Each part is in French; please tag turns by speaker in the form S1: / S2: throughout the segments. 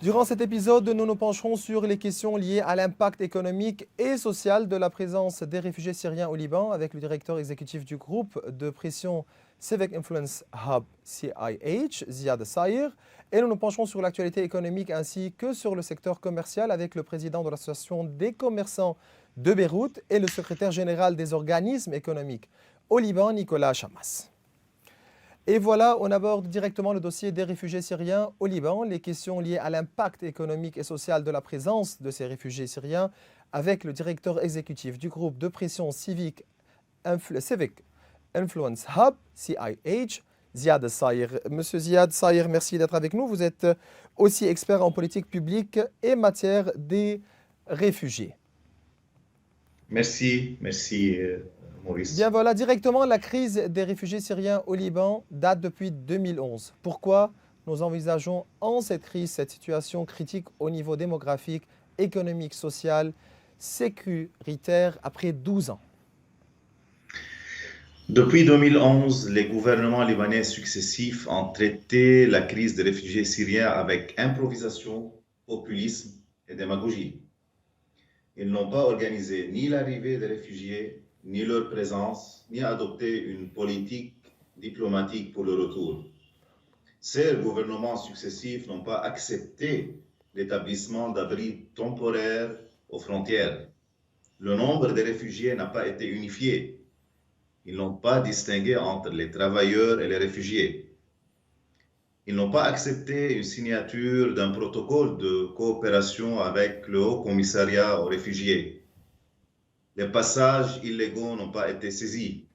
S1: Durant cet épisode, nous nous pencherons sur les questions liées à l'impact économique et social de la présence des réfugiés syriens au Liban avec le directeur exécutif du groupe de pression Civic Influence Hub CIH, Ziad Saïr. Et nous nous pencherons sur l'actualité économique ainsi que sur le secteur commercial avec le président de l'Association des commerçants de Beyrouth et le secrétaire général des organismes économiques au Liban, Nicolas Chamas. Et voilà, on aborde directement le dossier des réfugiés syriens au Liban, les questions liées à l'impact économique et social de la présence de ces réfugiés syriens avec le directeur exécutif du groupe de pression Civic Influence Hub, CIH, Ziad Saïr. Monsieur Ziad Saïr, merci d'être avec nous. Vous êtes aussi expert en politique publique et matière des réfugiés.
S2: Merci,
S1: Bien
S2: Maurice.
S1: voilà, directement, la crise des réfugiés syriens au Liban date depuis 2011. Pourquoi nous envisageons en cette crise cette situation critique au niveau démographique, économique, social, sécuritaire après 12 ans?
S2: Depuis 2011, les gouvernements libanais successifs ont traité la crise des réfugiés syriens avec improvisation, populisme et démagogie. Ils n'ont pas organisé ni l'arrivée des réfugiés, ni leur présence, ni adopté une politique diplomatique pour le retour. Ces gouvernements successifs n'ont pas accepté l'établissement d'abris temporaires aux frontières. Le nombre de réfugiés n'a pas été unifié. Ils n'ont pas distingué entre les travailleurs et les réfugiés. Ils n'ont pas accepté une signature d'un protocole de coopération avec le Haut Commissariat aux réfugiés. Les passages illégaux n'ont pas été saisis.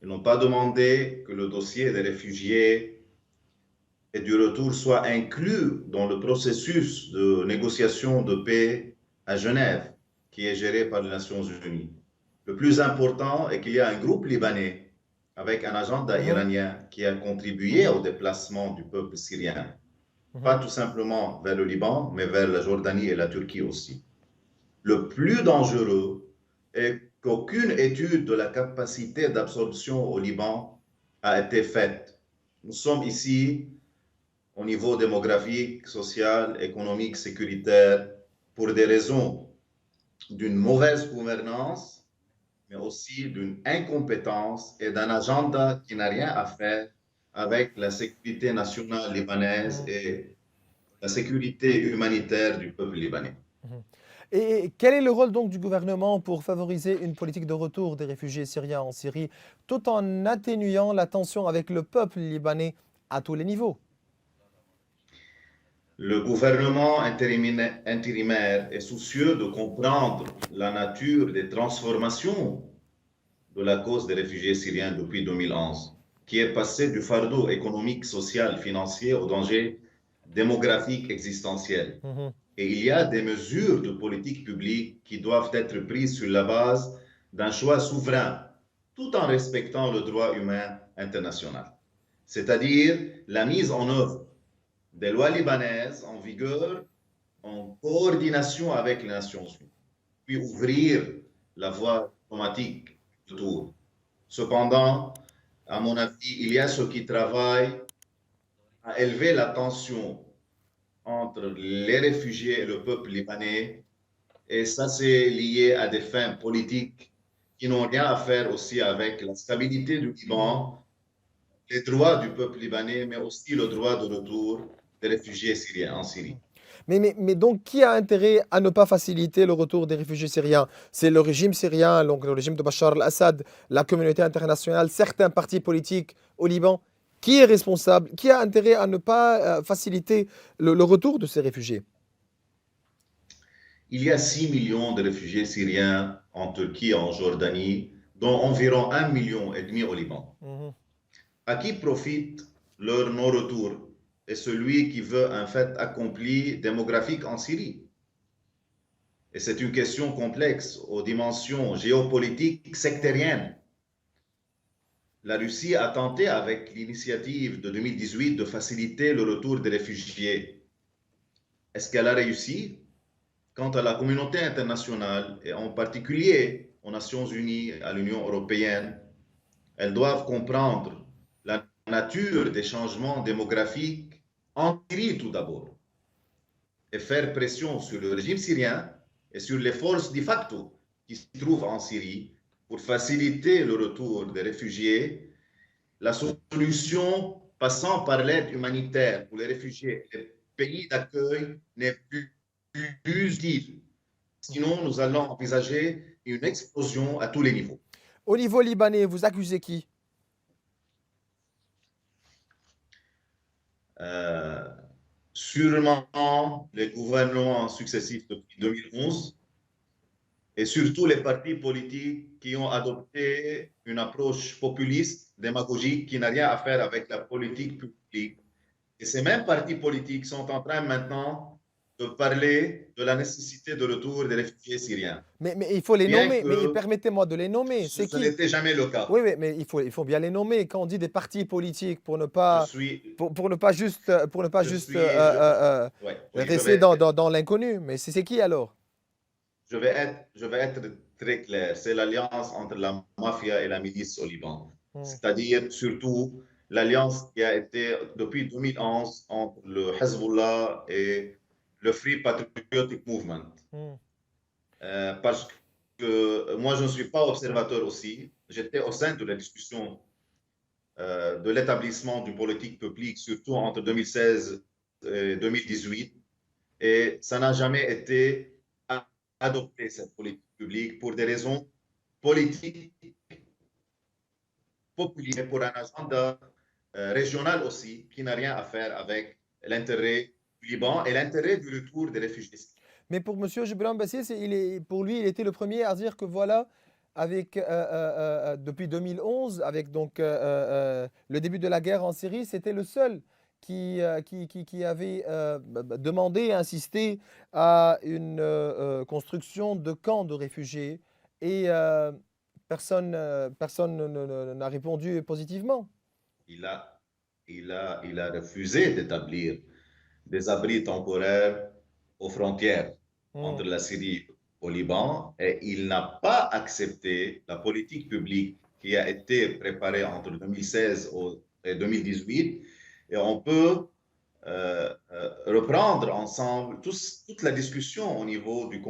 S2: Ils n'ont pas demandé que le dossier des réfugiés et du retour soit inclus dans le processus de négociation de paix à Genève, qui est géré par les Nations Unies. Le plus important est qu'il y a un groupe libanais avec un agenda
S1: Mhm,
S2: iranien qui a contribué
S1: mhm,
S2: au déplacement du peuple syrien, pas
S1: mhm,
S2: tout simplement vers le Liban, mais vers la Jordanie et la Turquie aussi. Le plus dangereux est qu'aucune étude de la capacité d'absorption au Liban a été faite. Nous sommes ici au niveau démographique, social, économique, sécuritaire, pour des raisons d'une mauvaise gouvernance, mais aussi d'une incompétence et d'un agenda qui n'a rien à faire avec la sécurité nationale libanaise
S1: mhm,
S2: et la sécurité humanitaire du peuple libanais.
S1: mhm. Et quel est le rôle donc du gouvernement pour favoriser une politique de retour des réfugiés syriens en Syrie tout en atténuant la tension avec le peuple libanais à tous les niveaux?
S2: Le gouvernement intérimaire est soucieux de comprendre la nature des transformations de la cause des réfugiés syriens depuis 2011, qui est passé du fardeau économique, social, financier au danger démographique existentiel.
S1: Mhm,
S2: Et il y a des mesures de politique publique qui doivent être prises sur la base d'un choix souverain, tout en respectant le droit humain international. C'est-à-dire la mise en œuvre des lois libanaises en vigueur en coordination avec les Nations Unies, puis ouvrir la voie diplomatique autour. Cependant, à mon avis, il y a ceux qui travaillent à élever la tension entre les réfugiés et le peuple libanais, et ça, c'est lié à des fins politiques qui n'ont rien à faire aussi avec la stabilité du
S1: mhm.
S2: Liban, les droits du peuple libanais, mais aussi le droit de retour des réfugiés syriens en Syrie.
S1: Mais donc, qui a intérêt à ne pas faciliter le retour des réfugiés syriens? C'est le régime syrien, donc le régime de Bachar al-Assad, la communauté internationale, certains partis politiques au Liban. Qui est responsable? Qui a intérêt à ne pas faciliter le retour de ces réfugiés?
S2: Il y a 6 millions de réfugiés syriens en Turquie et en Jordanie, dont environ 1,5 million au Liban.
S1: Mhm,
S2: À qui profite leur non-retour? Et celui qui veut un fait accompli démographique en Syrie. Et c'est une question complexe aux dimensions géopolitiques
S1: mhm,
S2: sectariennes. La Russie a tenté avec l'initiative de 2018 de faciliter le retour des réfugiés. Est-ce qu'elle a réussi? Quant à la communauté internationale, et en particulier aux Nations Unies, à l'Union européenne, elles doivent comprendre la nature des changements démographiques en Syrie tout d'abord. et faire pression sur le régime syrien et sur les forces de facto qui se trouvent en Syrie pour faciliter le retour des réfugiés. La solution passant par l'aide humanitaire pour les réfugiés et les pays d'accueil n'est plus utile. Sinon, nous allons envisager une explosion à tous les niveaux.
S1: Au niveau libanais, vous accusez qui?
S2: Euh, Sûrement les gouvernements successifs depuis 2011 et surtout les partis politiques qui ont adopté une approche populiste, démagogique, qui n'a rien à faire avec la politique publique. Et ces mêmes partis politiques sont en train maintenant de parler de la nécessité de retour des réfugiés syriens,
S1: Mais il faut les
S2: bien
S1: nommer. Mais
S2: que
S1: permettez-moi de les nommer. C'est
S2: ce
S1: qui?
S2: n'était jamais le
S1: Oui,
S2: cas.
S1: oui, mais il faut bien les nommer. Quand on dit des partis politiques,
S2: Je suis,
S1: pour ne pas juste,
S2: ouais, oui,
S1: rester dans l'inconnu. Mais c'est qui alors?
S2: je vais être très clair. C'est l'alliance entre la mafia et la milice au Liban.
S1: Hmm,
S2: C'est-à-dire surtout l'alliance qui a été depuis 2011 entre le Hezbollah et le Free Patriotic Movement.
S1: hmm,
S2: Parce que moi, je ne suis pas observateur aussi. J'étais au sein de la discussion de l'établissement d'une politique publique, surtout entre 2016 et 2018. Et ça n'a jamais été adopté, cette politique publique, pour des raisons politiques, populaires, pour un agenda régional aussi, qui n'a rien à faire avec l'intérêt du Liban et l'intérêt du retour des réfugiés.
S1: Mais pour M. Gibran Bassi, pour lui, il était le premier à dire que voilà, depuis 2011, avec le début de la guerre en Syrie, c'était le seul qui avait demandé, insisté à une construction de camps de réfugiés. Et personne n'a répondu positivement.
S2: Il a, il a refusé d'établir des abris temporaires aux frontières
S1: Hmm,
S2: entre la Syrie et le Liban et il n'a pas accepté la politique publique qui a été préparée entre 2016 et 2018. Et on peut reprendre ensemble toute la discussion au niveau du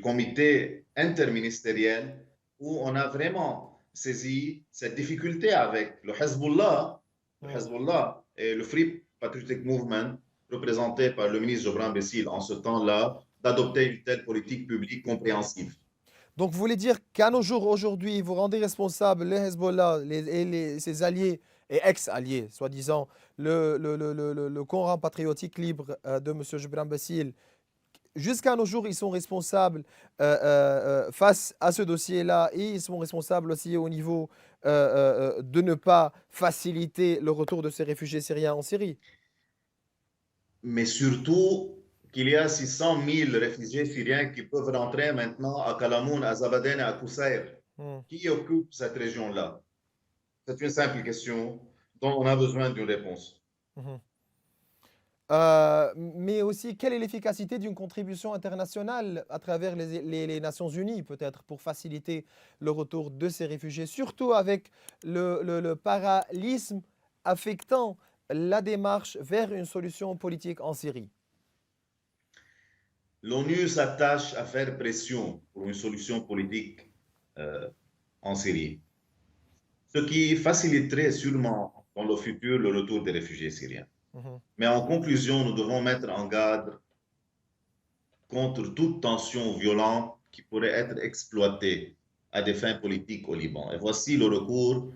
S2: comité interministériel où on a vraiment saisi cette difficulté avec le
S1: hmm.
S2: Hezbollah et le Free Patriotic Movement, représenté par le ministre Jobran Bessil en ce temps-là, d'adopter une telle politique publique compréhensive.
S1: Donc, vous voulez dire qu'à nos jours, aujourd'hui, vous rendez responsable les Hezbollah ses alliés et ex-alliés, soi-disant, le Coran patriotique libre de M. Gibran Bassil. Jusqu'à nos jours, ils sont responsables face à ce dossier-là et ils sont responsables aussi au niveau de ne pas faciliter le retour de ces réfugiés syriens en Syrie.
S2: Mais surtout qu'il y a 600 000 réfugiés syriens qui peuvent rentrer maintenant à Kalamoun, à Zabaden et à Koussair.
S1: Hmm,
S2: Qui occupe cette région-là? C'est une simple question dont on a besoin d'une réponse.
S1: mhm. Mais aussi, quelle est l'efficacité d'une contribution internationale à travers les Nations Unies, peut-être, pour faciliter le retour de ces réfugiés, surtout avec le paralysme affectant la démarche vers une solution politique en Syrie?
S2: L'ONU s'attache à faire pression pour une solution politique euh, en Syrie, ce qui faciliterait sûrement dans le futur le retour des réfugiés syriens.
S1: Mhm,
S2: Mais en conclusion, nous devons mettre en garde contre toute tension violente qui pourrait être exploitée à des fins politiques au Liban. Et voici le recours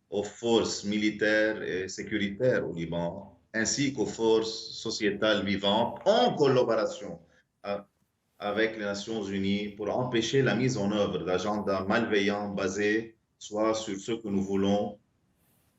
S2: aux forces militaires et sécuritaires au Liban, ainsi qu'aux forces sociétales vivantes en collaboration avec les Nations Unies pour empêcher la mise en œuvre d'agendas malveillants basés soit sur ce que nous voulons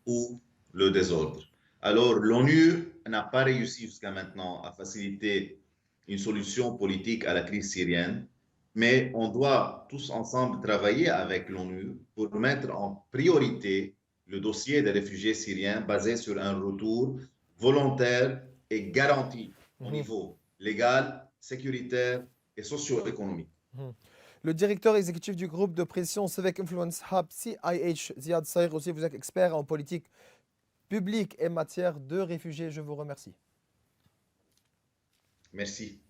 S2: ou le désordre. Alors, l'ONU n'a pas réussi jusqu'à maintenant à faciliter une solution politique à la crise syrienne, mais on doit tous ensemble travailler avec l'ONU pour mettre en priorité le dossier des réfugiés syriens basé sur un retour volontaire et garanti au
S1: mhm,
S2: niveau légal, sécuritaire et socio-économique.
S1: mhm. Le directeur exécutif du groupe de pression Civic Influence Hub, CIH, Ziad Saïr, aussi vous êtes expert en politique publique et matière de réfugiés. Je vous remercie.
S2: Merci.